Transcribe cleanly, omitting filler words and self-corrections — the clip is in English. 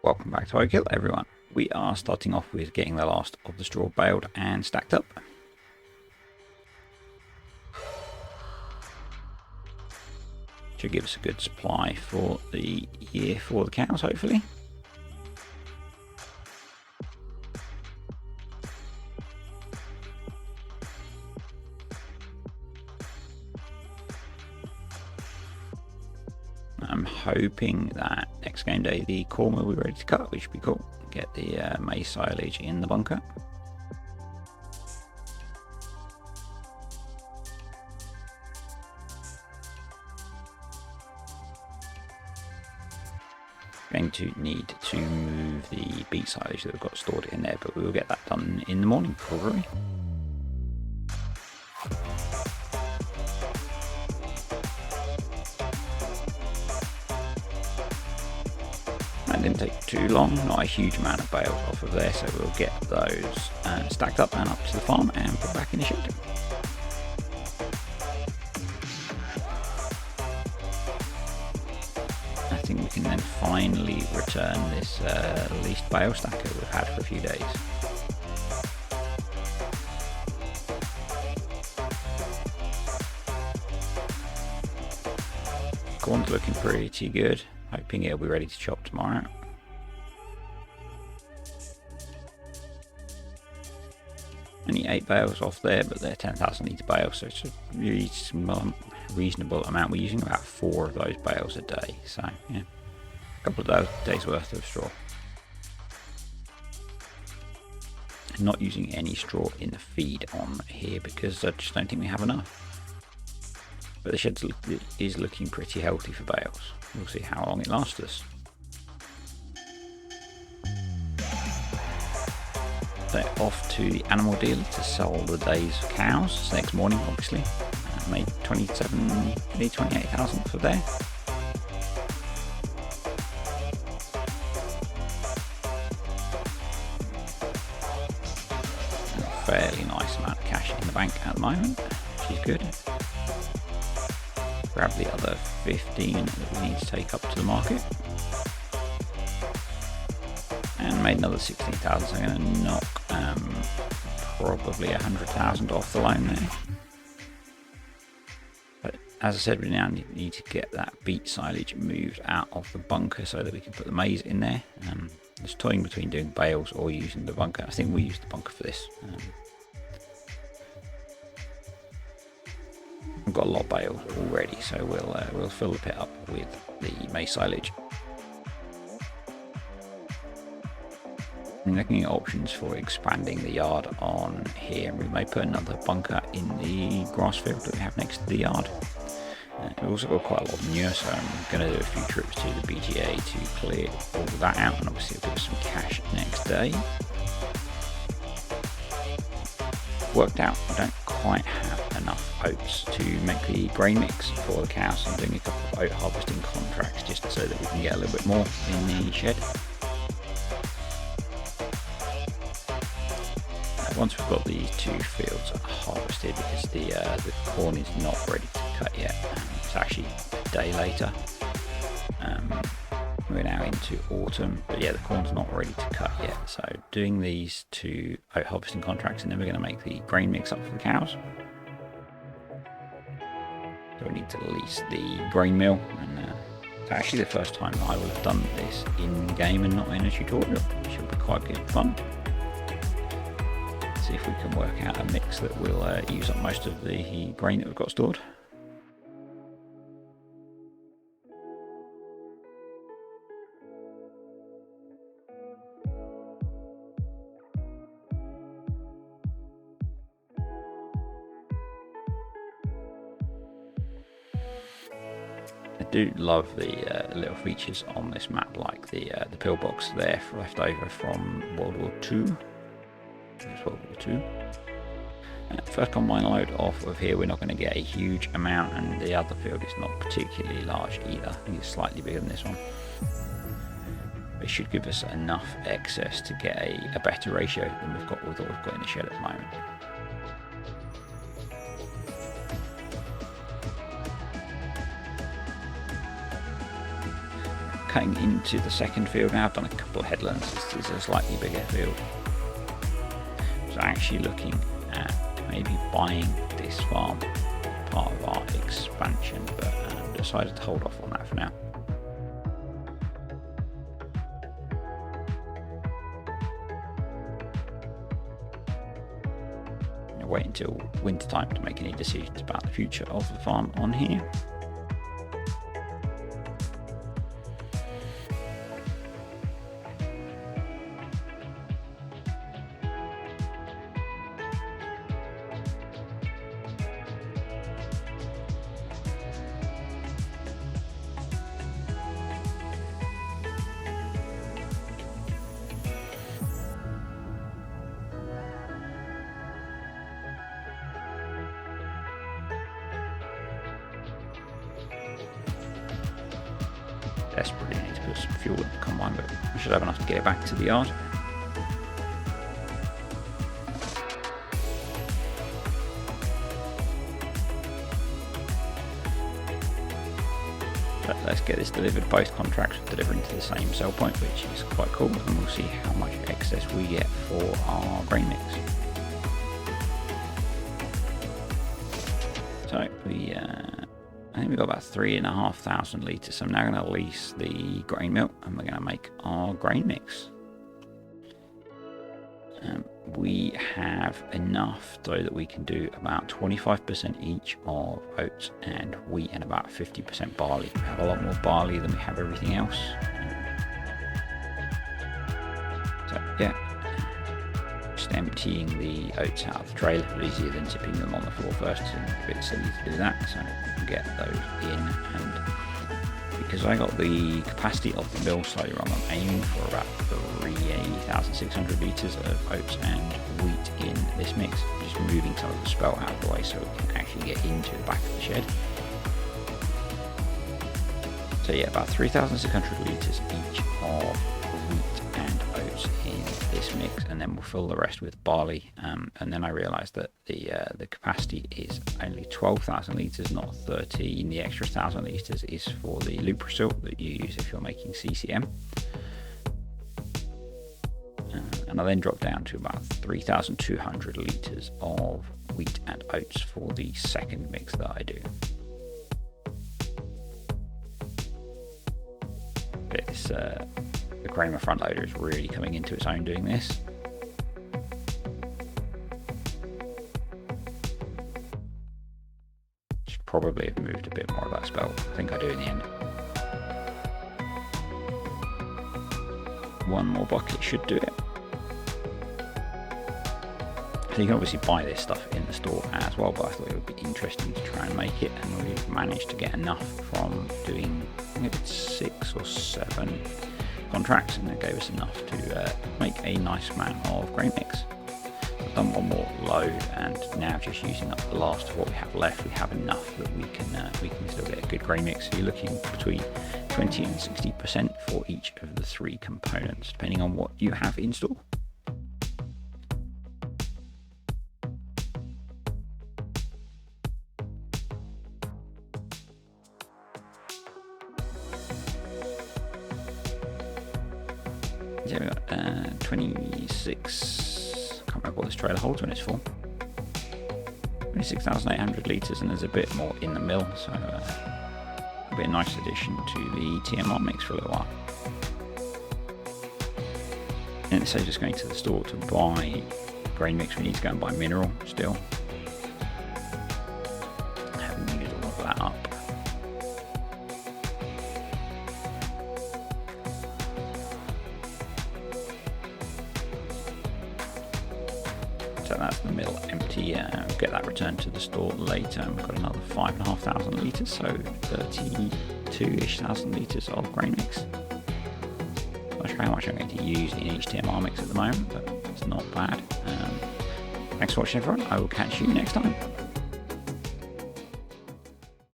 Welcome back to Oakhill, everyone. We are starting off with getting the last of the straw baled and stacked up. Should give us a good supply for the year for the cows, hopefully. I'm hoping that next game day the corn will be ready to cut, which would be cool. Get the maize silage in the bunker. Going to need to move the beet silage that we've got stored in there, but we will get that done in the morning probably. That didn't take too long, not a huge amount of bales off of there, so we'll get those stacked up and up to the farm and put back in the shed. I think we can then finally return this leased bale stacker we've had for a few days. Corn's looking pretty good. Hoping it'll be ready to chop tomorrow. Only 8 bales off there, but they're 10,000 litre bales, so it's a really reasonable amount. We're using about 4 of those bales a day, so yeah, a couple of days worth of straw. Not using any straw in the feed on here because I just don't think we have enough. But the shed is looking pretty healthy for bales. We'll see how long it lasts us. So off to the animal dealer to sell the day's cows. So next morning, obviously. Made 28,000 for there. A fairly nice amount of cash in the bank at the moment, which is good. Grab the other 15 that we need to take up to the market. And made another 16,000, so I'm going to knock probably 100,000 off the loan there. But as I said, we now need to get that beet silage moved out of the bunker so that we can put the maize in there. Just toying between doing bales or using the bunker. I think we'll use the bunker for this. We've got a lot of bales already, so we'll fill the pit up with the maize silage. I'm looking at options for expanding the yard on here, and we may put another bunker in the grass field that we have next to the yard. We've also got quite a lot of manure, so I'm going to do a few trips to the BGA to clear all that out, and obviously it'll give us some cash next day. Worked out I don't quite have enough oats to make the grain mix for the cows, so I'm doing a couple of oat harvesting contracts just so that we can get a little bit more in the shed. Once we've got these 2 fields harvested, because the corn is not ready to cut yet, it's actually a day later. We're now into autumn, but yeah, the corn's not ready to cut yet. So doing these 2 oat harvesting contracts, and then we're going to make the grain mix up for the cows. So we need to lease the grain mill, and it's actually the first time I will have done this in game and not in a tutorial, which will be quite good fun. See if we can work out a mix that will use up most of the grain that we've got stored. I do love the little features on this map, like the pillbox there left over from World War II. It's World War II. First combine load off of here, we're not going to get a huge amount, and the other field is not particularly large either. I think it's slightly bigger than this one. It should give us enough excess to get a better ratio than we've got with what we've got in the shed at the moment. cutting into the second field now. I've done a couple of headlands. This is a slightly bigger field. So actually looking at maybe buying this farm, part of our expansion, but decided to hold off on that for now. Wait until winter time to make any decisions about the future of the farm on here. Desperately need to put some fuel in the combine, but we should have enough to get it back to the yard. But let's get this delivered. Both contracts are delivering to the same sell point, which is quite cool, and we'll see how much excess we get for our grain mix. So I think we've got about 3,500 litres, so I'm now going to lease the grain mill and we're going to make our grain mix. We have enough though that we can do about 25% each of oats and wheat and about 50% barley. We have a lot more barley than we have everything else. So yeah, just emptying the oats out of the trailer is easier than tipping them on the floor first. It's a bit silly to do that, so get those in. And because I got the capacity of the mill slightly wrong, I'm aiming for about 3,600 litres of oats and wheat in this mix. Just moving some of the spelt out of the way so we can actually get into the back of the shed. So yeah, about 3,600 litres each of wheat and oats in this mix, and then we'll fill the rest with barley. And then I realised that the capacity is only 12,000 litres, not 13. The extra 1,000 litres is for the Luprasil that you use if you're making CCM. And I then drop down to about 3,200 litres of wheat and oats for the second mix that I do. It's the Kramer front loader is really coming into its own doing this. Should probably have moved a bit more of that spelt. I think I do in the end. One more bucket should do it. So you can obviously buy this stuff in the store as well, but I thought it would be interesting to try and make it, and we've managed to get enough from doing, I think it's 6 or 7 contracts, and it gave us enough to make a nice amount of grain mix. I've done one more load, and now just using up the last of what we have left, we have enough that we can still get a good grain mix. So you're looking between 20 and 60% for each of the 3 components, depending on what you have in store. Yeah, we got 26, I can't remember what this trailer holds when it's full, 26,800 litres, and there's a bit more in the mill, so it'll be a nice addition to the TMR mix for a little while. And instead of just going to the store to buy grain mix, we need to go and buy mineral still. I haven't used a lot of that up. So that's the middle empty. We'll get that returned to the store later. We've got another 5,500 litres, so 32-ish thousand litres of grain mix. I'm not sure how much I'm going to use in each TMR mix at the moment, but it's not bad. Thanks for watching, everyone. I will catch you next time.